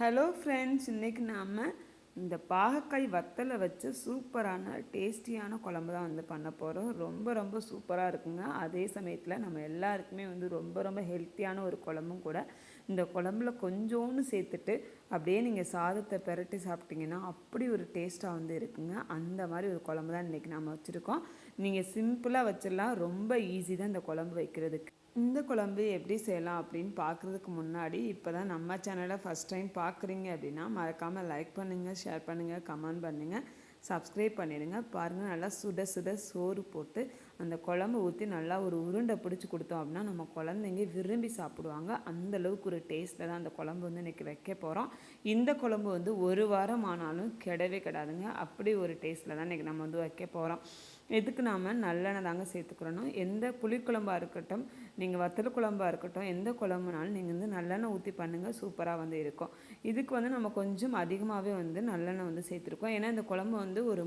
Hello friends, இன்றைக்கி நாம் இந்த பாகக்காய் வத்தலை வச்சு சூப்பரான டேஸ்டியான குழம்பு தான் பண்ண போகிறோம். ரொம்ப ரொம்ப சூப்பராக இருக்குங்க. அதே சமயத்தில் நம்ம எல்லாருக்குமே ரொம்ப ரொம்ப ஹெல்த்தியான ஒரு குழம்பும் கூட. இந்த குழம்புல கொஞ்சோன்னு சேர்த்துட்டு அப்படியே நீங்கள் சாதத்தை பெரட்டி சாப்பிட்டிங்கன்னா அப்படி ஒரு டேஸ்ட்டாக இருக்குங்க. அந்த மாதிரி ஒரு குழம்பு தான் இன்றைக்கி நம்ம வச்சுருக்கோம். நீங்கள் சிம்பிளாக வச்சிடலாம். ரொம்ப ஈஸி தான் இந்த குழம்பு வைக்கிறதுக்கு. இந்த குழம்பு எப்படி செய்யலாம் அப்படின்னு பார்க்குறதுக்கு முன்னாடி இப்போ தான் நம்ம சேனலை ஃபஸ்ட் டைம் பார்க்குறீங்க அப்படின்னா மறக்காமல் லைக் பண்ணுங்கள், ஷேர் பண்ணுங்கள், கமெண்ட் பண்ணுங்கள், சப்ஸ்கிரைப் பண்ணிடுங்க. பாருங்கள், நல்லா சுட சுட சோறு போட்டு அந்த குழம்பு ஊற்றி நல்லா ஒரு உருண்டை பிடிச்சி கொடுத்தோம் அப்படின்னா நம்ம குழந்தைங்க விரும்பி சாப்பிடுவாங்க. அந்தளவுக்கு ஒரு டேஸ்ட்டில் தான் அந்த குழம்பு இன்றைக்கி வைக்க போகிறோம். இந்த குழம்பு ஒரு வாரம் ஆனாலும் கெடவே கிடாதுங்க. அப்படி ஒரு டேஸ்ட்டில் தான் இன்றைக்கி நம்ம வைக்க போகிறோம். இதுக்கு நாம் நல்லெண்ணெய் தாங்க சேர்த்துக்கிறணும். எந்த புளிக்குழம்பாக இருக்கட்டும், நீங்கள் வத்தல் குழம்பாக இருக்கட்டும், எந்த குழம்புனாலும் நீங்கள் நல்லெண்ணெய் ஊற்றி பண்ணுங்கள், சூப்பராக இருக்கும். இதுக்கு நம்ம கொஞ்சம் அதிகமாகவே நல்லெண்ணெய் சேர்த்துருக்கோம். ஏன்னா இந்த குழம்பு ஒரு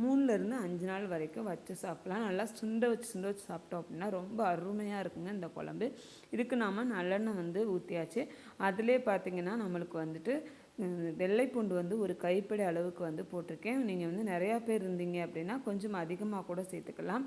3லேருந்து 5 நாள் வரைக்கும் வச்சு சாப்பிட்லாம். நல்லா சுண்ட வச்சு சாப்பிட்டோம் அப்படின்னா ரொம்ப அருமையாக இருக்குங்க இந்த குழம்பு. இதுக்கு நாம் நல்லெண்ணெய் ஊற்றியாச்சு. அதிலே பார்த்திங்கன்னா நம்மளுக்கு வெள்ளை பூண்டு ஒரு கைப்பிடி அளவுக்கு போட்டிருக்கேன். நீங்கள் நிறையா பேர் இருந்தீங்க அப்படின்னா கொஞ்சம் அதிகமாக கூட சேர்த்துக்கலாம்.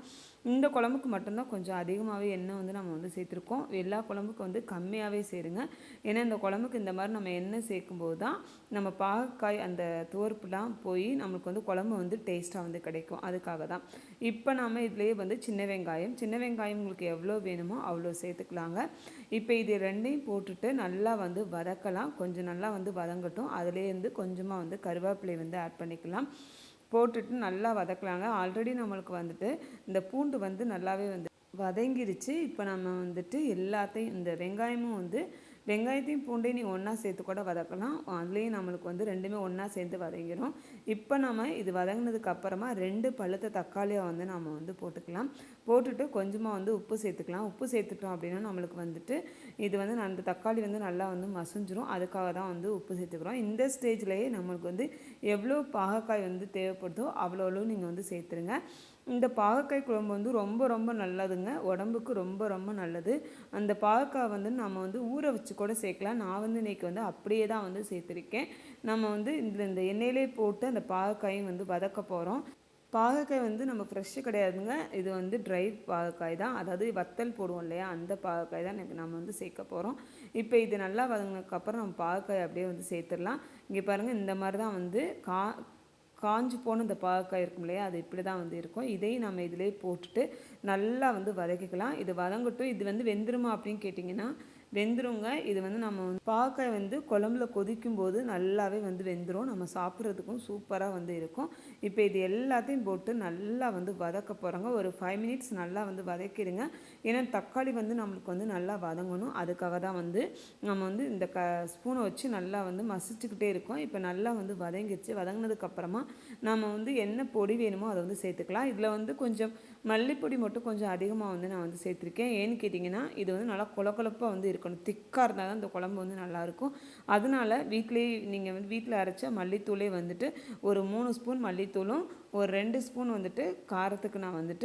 இந்த குழம்புக்கு மட்டும்தான் கொஞ்சம் அதிகமாகவே எண்ணெய் நம்ம சேர்த்துருக்கோம். எல்லா குழம்புக்கு கம்மியாகவே சேருங்க. ஏன்னா இந்த குழம்புக்கு இந்த மாதிரி நம்ம எண்ணெய் சேர்க்கும்போது தான் நம்ம பாகக்காய் அந்த துவர்ப்புலாம் போய் நம்மளுக்கு குழம்பு டேஸ்ட்டாக கிடைக்கும். அதுக்காக தான். இப்போ நாம் இதுலேயே சின்ன வெங்காயம் உங்களுக்கு எவ்வளோ வேணுமோ அவ்வளோ சேர்த்துக்கலாங்க. இப்போ இது ரெண்டையும் போட்டுட்டு நல்லா வதக்கலாம். கொஞ்சம் நல்லா வதங்கட்டும். அதுலேருந்து கொஞ்சமாக கருவேப்பிலை ஆட் பண்ணிக்கலாம். போட்டுட்டு நல்லா வதக்கலாங்க. ஆல்ரெடி நம்மளுக்கு இந்த பூண்டு நல்லாவே வதங்கிருச்சு. இப்போ நம்ம எல்லாத்தையும் இந்த வெங்காயமும் வெங்காயத்தையும் பூண்டையும் நீங்கள் ஒன்றா சேர்த்து கூட வதக்கலாம். அதுலேயும் நம்மளுக்கு ரெண்டுமே ஒன்றா சேர்ந்து வதங்கிடும். இப்போ நம்ம இது வதங்கினதுக்கு அப்புறமா 2 பழுத்த தக்காளியை நம்ம போட்டுக்கலாம். போட்டுட்டு கொஞ்சமாக உப்பு சேர்த்துக்கலாம். உப்பு சேர்த்துட்டோம் அப்படின்னா நம்மளுக்கு இது அந்த தக்காளி நல்லா மசிஞ்சிரும். அதுக்காக தான் உப்பு சேர்த்துக்கிறோம். இந்த ஸ்டேஜ்லேயே நம்மளுக்கு எவ்வளோ பாகக்காய் தேவைப்படுதோ அவ்வளோ நீங்கள் சேர்த்துருங்க. இந்த பாகக்காய் குழம்பு ரொம்ப ரொம்ப நல்லதுங்க. உடம்புக்கு ரொம்ப ரொம்ப நல்லது. அந்த பாகக்காய் நம்ம ஊற வச்சு கூட சேர்க்கலாம். நான் இன்றைக்கி அப்படியே தான் சேர்த்துருக்கேன். நம்ம இந்த எண்ணெயிலே போட்டு அந்த பாகக்காயும் வதக்க போகிறோம். பாகக்காய் நம்ம ஃப்ரெஷ்ஷு கிடையாதுங்க. இது ட்ரை பாகக்காய் தான். அதாவது வத்தல் போடுவோம் இல்லையா, அந்த பாகக்காய் தான் நம்ம சேர்க்க போகிறோம். இப்போ இது நல்லா வதங்கினதுக்கப்புறம் நம்ம பாகக்காய் அப்படியே சேர்த்துடலாம். இங்கே பாருங்கள், இந்த மாதிரி தான் காஞ்சி போன இந்த பாகக்காய் இருக்கும் இல்லையா, அது இப்படி தான் இருக்கும். இதையும் நம்ம இதிலே போட்டுட்டு நல்லா வதக்கிக்கலாம். இது வதங்கட்டும். இது வெந்துருமா அப்படின்னு கேட்டிங்கன்னா வெந்துருங்க. இது நம்ம பாகக்காய் குழம்புல கொதிக்கும் போது நல்லாவே வெந்துடும். நம்ம சாப்பிட்றதுக்கும் சூப்பராக இருக்கும். இப்போ இது எல்லாத்தையும் போட்டு நல்லா வதக்க போகிறோங்க. ஒரு 5 மினிட்ஸ் நல்லா வதக்கிடுங்க. ஏன்னா தக்காளி நம்மளுக்கு நல்லா வதங்கணும். அதுக்காக தான் நம்ம இந்த ஸ்பூனை வச்சு நல்லா மசிச்சுக்கிட்டே இருக்கோம். இப்போ நல்லா வதங்கிடுச்சு. வதங்கினதுக்கப்புறமா நம்ம என்ன பொடி வேணுமோ அதை சேர்த்துக்கலாம். இதில் கொஞ்சம் மல்லிப்பொடி மட்டும் கொஞ்சம் அதிகமாக நான் சேர்த்துருக்கேன். ஏன்னு கேட்டிங்கன்னா இது நல்லா கொலப்பாக இருக்கணும். திக்காக இருந்தால் தான் இந்த குழம்பு நல்லாயிருக்கும். அதனால வீட்டிலேயே நீங்கள் வீட்டில் அரைச்ச மல்லித்தூளே ஒரு 3 ஸ்பூன் மல்லித்தூளும் ஒரு 2 ஸ்பூன் காரத்துக்கு நான்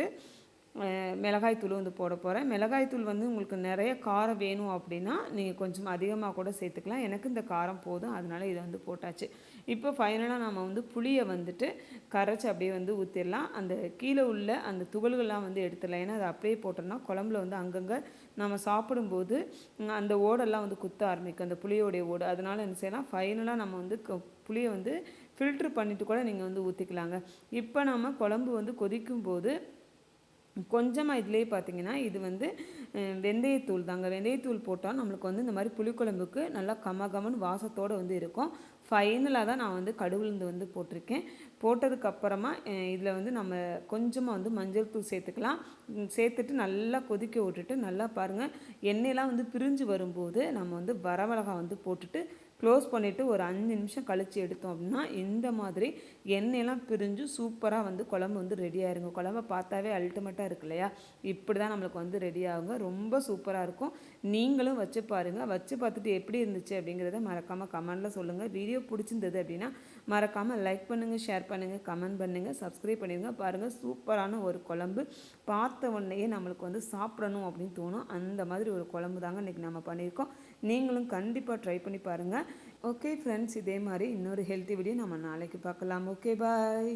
மிளகாய்த்தூள் போட போகிறேன். மிளகாய்த்தூள் உங்களுக்கு நிறைய காரம் வேணும் அப்படின்னா நீங்கள் கொஞ்சம் அதிகமாக கூட சேர்த்துக்கலாம். எனக்கு இந்த காரம் போதும், அதனால் இதை போட்டாச்சு. இப்போ ஃபைனலாக நம்ம புளியை கரைச்சி அப்படியே ஊற்றிடலாம். அந்த கீழே உள்ள அந்த துகள்கள்லாம் எடுத்துடலாம். ஏன்னா அதை அப்படியே போட்டோம்னா குழம்புல அங்கங்கே நம்ம சாப்பிடும்போது அந்த ஓடெல்லாம் குத்த ஆரம்பிக்கும், அந்த புளியோடைய ஓடு. அதனால் என்ன செய்யலாம், ஃபைனலாக நம்ம புளியை ஃபில்ட்ரு பண்ணிவிட்டு கூட நீங்கள் ஊற்றிக்கலாங்க. இப்போ நம்ம குழம்பு கொதிக்கும்போது கொஞ்சமாக இதிலே பார்த்திங்கன்னா இது வெந்தயத்தூள் தாங்க. வெந்தயத்தூள் போட்டால் நம்மளுக்கு இந்த மாதிரி புளிக்குழம்புக்கு நல்லா கமகமன்னு வாசத்தோடு இருக்கும். ஃபைனலாக தான் நான் கடுகுலுந்து போட்டிருக்கேன். போட்டதுக்கப்புறமா இதில் நம்ம கொஞ்சமாக மஞ்சள் தூள் சேர்த்துக்கலாம். சேர்த்துட்டு நல்லா கொதிக்க விட்டுட்டு நல்லா பாருங்கள், எண்ணெயெலாம் பிரிஞ்சு வரும்போது நம்ம வரமிளகா போட்டுட்டு க்ளோஸ் பண்ணிவிட்டு ஒரு 5 நிமிஷம் கழித்து எடுத்தோம் அப்படின்னா இந்த மாதிரி எண்ணெயெல்லாம் பிரிஞ்சு சூப்பராக குழம்பு ரெடி ஆயிருங்க. குழம்பை பார்த்தாவே அல்டிமேட்டாக இருக்கு இல்லையா, இப்படி தான் நம்மளுக்கு ரெடி ஆகுங்க. ரொம்ப சூப்பராக இருக்கும். நீங்களும் வச்சு பாருங்கள். வச்சு பார்த்துட்டு எப்படி இருந்துச்சு அப்படிங்கிறத மறக்காமல் கமெண்டில் சொல்லுங்கள். வீடியோ பிடிச்சிருந்தது அப்படின்னா மறக்காமல் லைக் பண்ணுங்கள், ஷேர் பண்ணுங்கள், கமெண்ட் பண்ணுங்கள், சப்ஸ்கிரைப் பண்ணிடுங்க. பாருங்கள், சூப்பரான ஒரு குழம்பு. பார்த்த உடனேயே நம்மளுக்கு சாப்பிடணும் அப்படின்னு தோணும். அந்த மாதிரி ஒரு குழம்பு தாங்க இன்றைக்கி நம்ம பண்ணியிருக்கோம். நீங்களும் கண்டிப்பாக ட்ரை பண்ணி பாருங்கள். ஓகே ஃப்ரெண்ட்ஸ், இதே மாதிரி இன்னொரு ஹெல்த்தி வீடியோ நம்ம நாளைக்கு பார்க்கலாம். Okay bye.